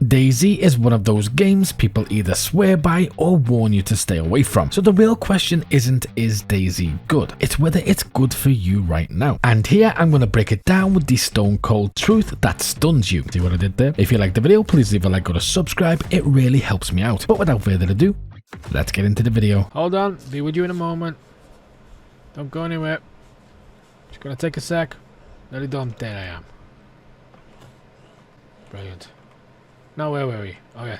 DayZ is one of those games people either swear by or warn you to stay away from. So the real question isn't is DayZ good, it's whether it's good for you right now. And here I'm going to break it down with the stone cold truth that stuns you. See what I did there? If you liked the video, please leave a like or a subscribe, it really helps me out. But without further ado, let's get into the video. Hold on, be with you in a moment. Don't go anywhere. Just gonna take a sec. Nearly done. There I am. Brilliant. Now where were we? Oh yeah.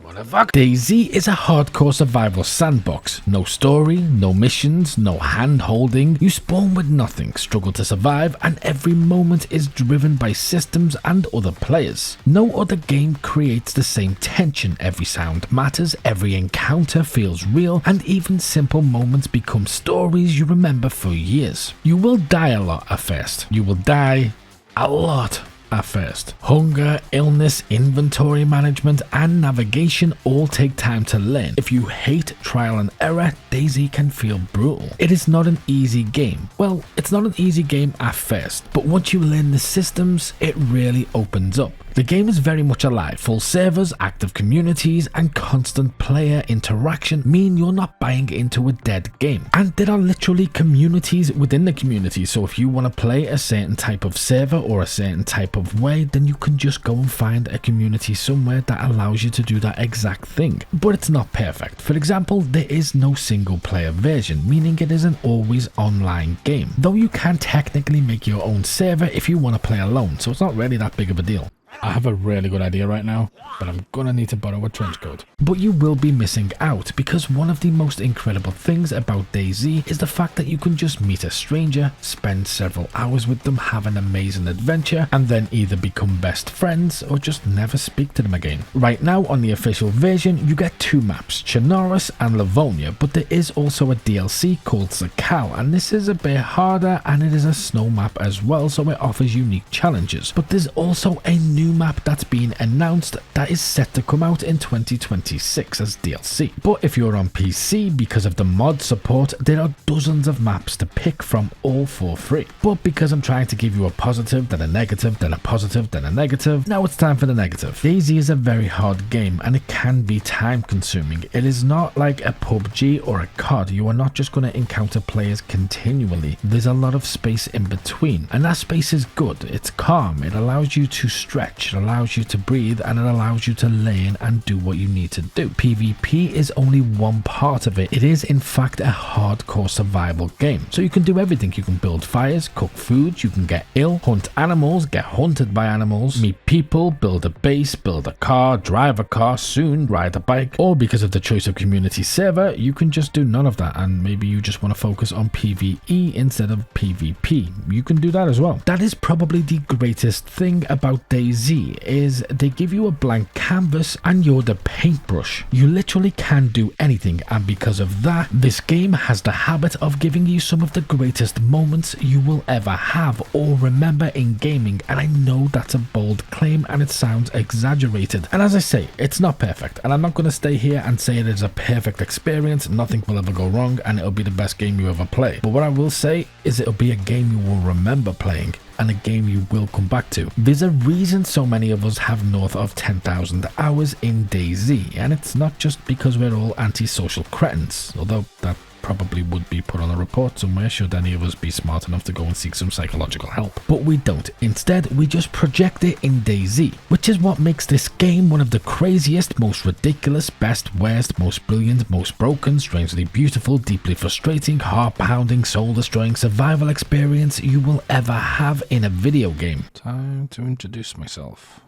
Motherfucker. DayZ is a hardcore survival sandbox. No story, no missions, no hand holding. You spawn with nothing, struggle to survive, and every moment is driven by systems and other players. No other game creates the same tension. Every sound matters, every encounter feels real, and even simple moments become stories you remember for years. You will die a lot at first. You will die a lot at first. Hunger, illness, inventory management, and navigation all take time to learn. If you hate trial and error, DayZ can feel brutal. It is not an easy game. Well, it's not an easy game at first, but once you learn the systems, it really opens up. The game is very much alive. Full servers, active communities, and constant player interaction mean you're not buying into a dead game. And there are literally communities within the community, so if you want to play a certain type of server or a certain type of way, then you can just go and find a community somewhere that allows you to do that exact thing. But it's not perfect. For example, there is no single player version, meaning it is an always online game. Though you can technically make your own server if you want to play alone, so it's not really that big of a deal. I have a really good idea right now, but I'm gonna need to borrow a trench coat. But you will be missing out, because one of the most incredible things about DayZ is the fact that you can just meet a stranger, spend several hours with them, have an amazing adventure, and then either become best friends or just never speak to them again. Right now on the official version, you get two maps, Chernarus and Livonia, but there is also a DLC called Zakal, and this is a bit harder and it is a snow map as well, so it offers unique challenges. But there's also a new map that's been announced that is set to come out in 2026 as DLC. But if you're on PC, because of the mod support, there are dozens of maps to pick from, all for free. But because I'm trying to give you a positive, then a negative, then a positive, then a negative, now it's time for the negative. DayZ is a very hard game and it can be time consuming. It is not like a PUBG or a COD. You are not just going to encounter players continually. There's a lot of space in between, and that space is good. It's calm. It allows you to stretch. It allows you to breathe, and it allows you to learn and do what you need to do. PvP is only one part of it. It is in fact a hardcore survival game. So you can do everything. You can build fires, cook food, you can get ill, hunt animals, get hunted by animals, meet people, build a base, build a car, drive a car, soon ride a bike. Or because of the choice of community server, you can just do none of that, and maybe you just want to focus on PvE instead of PvP. You can do that as well. That is probably the greatest thing about DayZ, is they give you a blank canvas and you're the paintbrush. You literally can do anything, and because of that, this game has the habit of giving you some of the greatest moments you will ever have or remember in gaming. And I know that's a bold claim and it sounds exaggerated, and as I say, it's not perfect, and I'm not going to stay here and say it is a perfect experience. Nothing will ever go wrong and it'll be the best game you ever play. But what I will say is it'll be a game you will remember playing, and a game you will come back to. There's a reason so many of us have north of 10,000 hours in DayZ, and it's not just because we're all antisocial cretins, although that probably would be put on a report somewhere should any of us be smart enough to go and seek some psychological help. But we don't. Instead, we just project it in DayZ, which is what makes this game one of the craziest, most ridiculous, best, worst, most brilliant, most broken, strangely beautiful, deeply frustrating, heart-pounding, soul-destroying survival experience you will ever have in a video game. Time to introduce myself.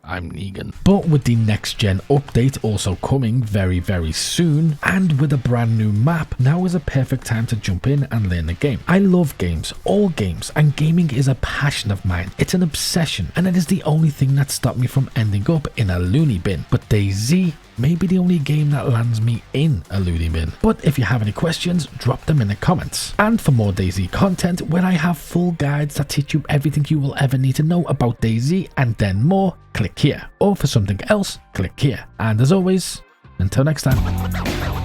I'm Negan. But with the next gen update also coming very soon, and with a brand new map, now is a perfect time to jump in and learn the game. I love games, all games, and gaming is a passion of mine. It's an obsession, and it is the only thing that stopped me from ending up in a loony bin. But DayZ may be the only game that lands me in a loony bin. But if you have any questions, drop them in the comments. And for more DayZ content, where I have full guides that teach you everything you will ever need to know about DayZ and then more, click here. Or for something else, click here. And as always, until next time.